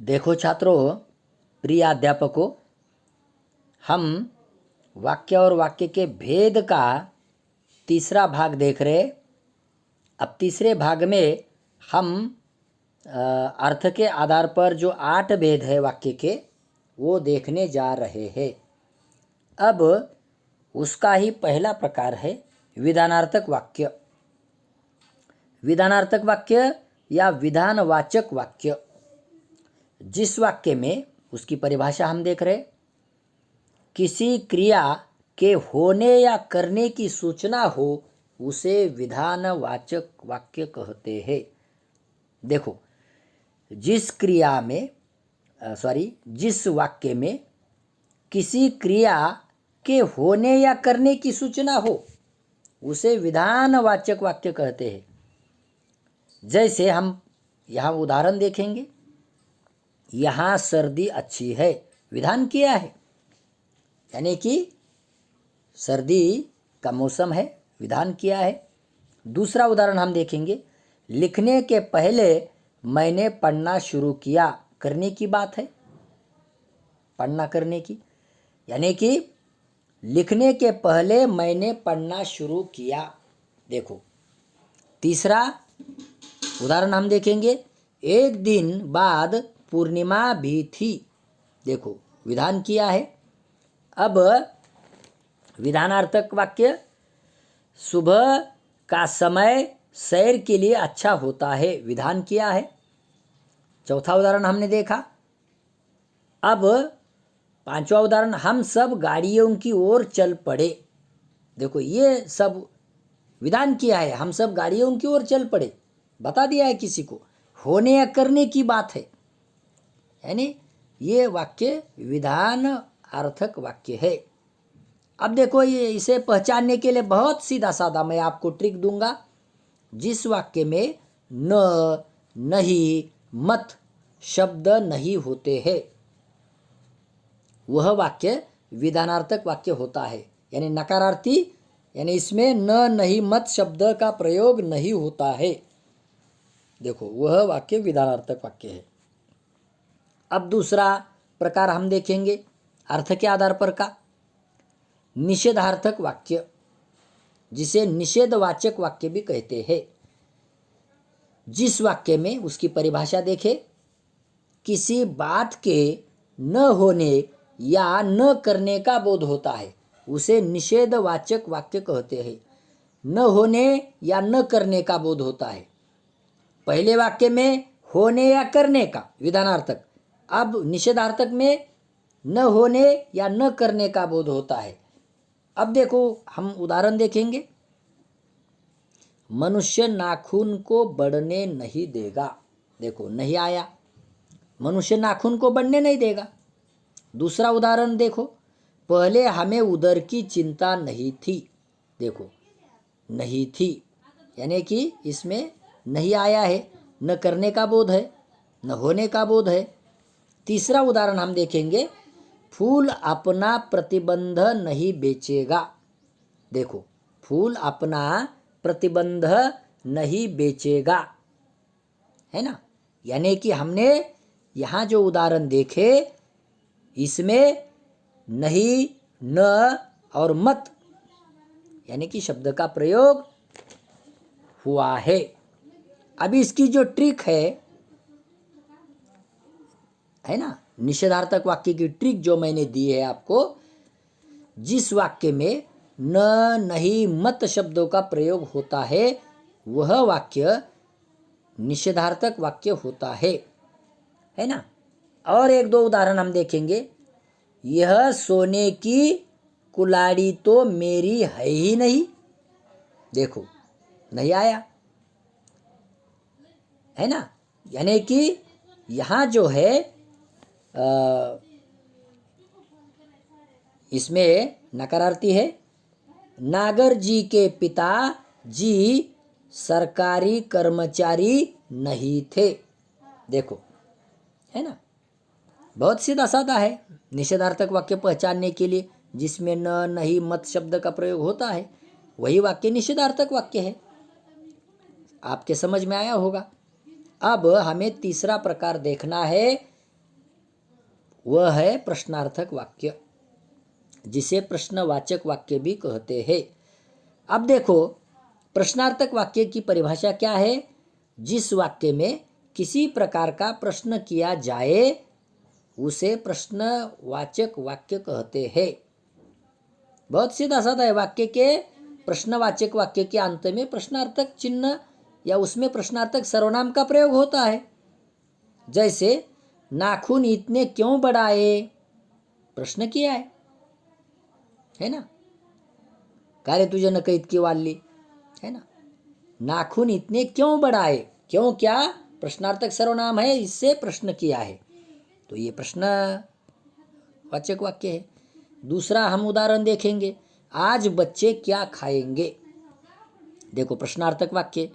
देखो छात्रों, प्रिय अध्यापकों, हम वाक्य और वाक्य के भेद का तीसरा भाग देख रहे। अब तीसरे भाग में हम अर्थ के आधार पर जो 8 भेद है वाक्य के, वो देखने जा रहे हैं। अब उसका ही पहला प्रकार है विधानार्थक वाक्य। विधानार्थक वाक्य या विधानवाचक वाक्य, जिस वाक्य में, उसकी परिभाषा हम देख रहे, किसी क्रिया के होने या करने की सूचना हो, उसे विधानवाचक वाक्य कहते हैं। देखो, जिस क्रिया में जिस वाक्य में किसी क्रिया के होने या करने की सूचना हो, उसे विधानवाचक वाक्य कहते हैं। जैसे हम यहाँ उदाहरण देखेंगे, यहाँ सर्दी अच्छी है, विधान किया है, यानी कि सर्दी का मौसम है, विधान किया है। दूसरा उदाहरण हम देखेंगे, लिखने के पहले मैंने पढ़ना शुरू किया, करने की बात है, पढ़ना करने की, यानी कि लिखने के पहले मैंने पढ़ना शुरू किया। देखो, तीसरा उदाहरण हम देखेंगे, एक दिन बाद पूर्णिमा भी थी। देखो, विधान किया है। अब विधानार्थक वाक्य, सुबह का समय सैर के लिए अच्छा होता है, विधान किया है। चौथा उदाहरण हमने देखा। अब पांचवा उदाहरण, हम सब गाड़ियों की ओर चल पड़े। देखो, ये सब विधान किया है, हम सब गाड़ियों की ओर चल पड़े, बता दिया है किसी को, होने या करने की बात है, यानी ये वाक्य विधान अर्थक वाक्य है। अब देखो, ये इसे पहचानने के लिए बहुत सीधा साधा मैं आपको ट्रिक दूंगा। जिस वाक्य में न, नहीं, मत शब्द नहीं होते हैं, वह वाक्य विधानार्थक वाक्य होता है, यानी नकारार्थी, यानी इसमें न, नहीं, मत शब्द का प्रयोग नहीं होता है। देखो, वह वाक्य विधानार्थक वाक्य है। अब दूसरा प्रकार हम देखेंगे अर्थ के आधार पर का, निषेधार्थक वाक्य, जिसे निषेधवाचक वाक्य भी कहते हैं। जिस वाक्य में, उसकी परिभाषा देखें, किसी बात के न होने या न करने का बोध होता है, उसे निषेधवाचक वाक्य कहते हैं। न होने या न करने का बोध होता है। पहले वाक्य में होने या करने का, विधानार्थक। अब निषेधार्थक में न होने या न करने का बोध होता है। अब देखो, हम उदाहरण देखेंगे, मनुष्य नाखून को बढ़ने नहीं देगा। देखो, नहीं आया, मनुष्य नाखून को बढ़ने नहीं देगा। दूसरा उदाहरण देखो, पहले हमें उदर की चिंता नहीं थी। देखो, नहीं थी, यानी कि इसमें नहीं आया है, न करने का बोध है, न होने का बोध है। तीसरा उदाहरण हम देखेंगे, फूल अपना प्रतिबंध नहीं बेचेगा। देखो, फूल अपना प्रतिबंध नहीं बेचेगा, है ना, यानी कि हमने यहाँ जो उदाहरण देखे, इसमें नहीं, न और मत, यानी कि शब्द का प्रयोग हुआ है। अभी इसकी जो ट्रिक है ना, निषेधार्थक वाक्य की ट्रिक जो मैंने दी है आपको, जिस वाक्य में न, नहीं, मत शब्दों का प्रयोग होता है, वह वाक्य निषेधार्थक वाक्य होता है ना। और एक दो उदाहरण हम देखेंगे, यह सोने की कुल्हाड़ी तो मेरी है ही नहीं। देखो, नहीं आया, है ना, यानी कि यहाँ जो है इसमें नकारार्थी है। नागर जी के पिता जी सरकारी कर्मचारी नहीं थे। देखो, है ना, बहुत सीधा साधा है। निषेधार्थक वाक्य पहचानने के लिए जिसमें न, नहीं, मत शब्द का प्रयोग होता है, वही वाक्य निषेधार्थक वाक्य है। आपके समझ में आया होगा। अब हमें तीसरा प्रकार देखना है वह है प्रश्नार्थक वाक्य, जिसे प्रश्नवाचक वाक्य भी कहते हैं। अब देखो, प्रश्नार्थक वाक्य की परिभाषा क्या है? जिस वाक्य में किसी प्रकार का प्रश्न किया जाए उसे प्रश्नवाचक वाक्य कहते हैं। बहुत सीधा साधा है। वाक्य के प्रश्नवाचक वाक्य के अंत में प्रश्नार्थक चिन्ह या उसमें प्रश्नार्थक सर्वनाम का प्रयोग होता है। जैसे नाखून इतने क्यों बढ़ाए, प्रश्न किया है ना। का रे तुझे नख इतकी वाढली, है ना। नाखून इतने क्यों बढ़ाए, क्यों क्या प्रश्नार्थक सर्वनाम है, इससे प्रश्न किया है, तो ये प्रश्नवाचक वाक्य है। दूसरा हम उदाहरण देखेंगे, आज बच्चे क्या खाएंगे, देखो प्रश्नार्थक वाक्य।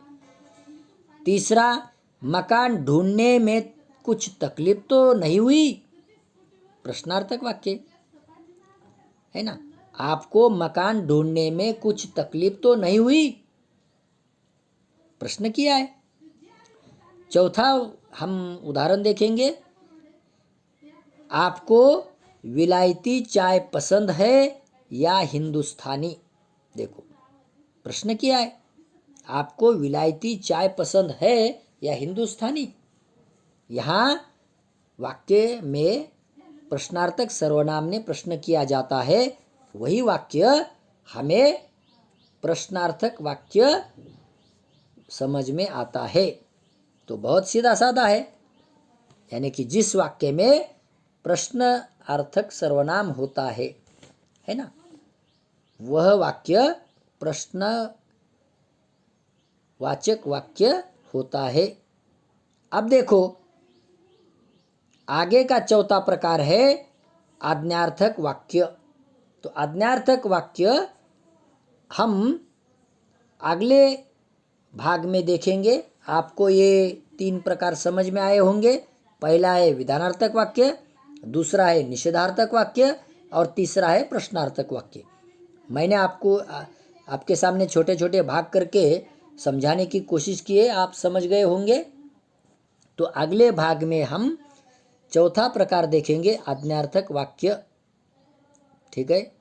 तीसरा, मकान ढूंढने में कुछ तकलीफ तो नहीं हुई, प्रश्नार्थक वाक्य है ना। आपको मकान ढूंढने में कुछ तकलीफ तो नहीं हुई, प्रश्न किया है। चौथा हम उदाहरण देखेंगे, आपको विलायती चाय पसंद है या हिंदुस्तानी, देखो प्रश्न किया है। आपको विलायती चाय पसंद है या हिंदुस्तानी। यहाँ वाक्य में प्रश्नार्थक सर्वनाम ने प्रश्न किया जाता है, वही वाक्य हमें प्रश्नार्थक वाक्य समझ में आता है। तो बहुत सीधा साधा है, यानी कि जिस वाक्य में प्रश्नार्थक सर्वनाम होता है ना, वह वाक्य प्रश्नवाचक वाक्य होता है। अब देखो, आगे का चौथा प्रकार है आज्ञार्थक वाक्य। तो आज्ञार्थक वाक्य हम अगले भाग में देखेंगे। आपको ये 3 प्रकार समझ में आए होंगे। पहला है विधानार्थक वाक्य, दूसरा है निषेधार्थक वाक्य और तीसरा है प्रश्नार्थक वाक्य। मैंने आपको आपके सामने छोटे छोटे भाग करके समझाने की कोशिश की है, आप समझ गए होंगे। तो अगले भाग में हम चौथा प्रकार देखेंगे, आज्ञार्थक वाक्य। ठीक है।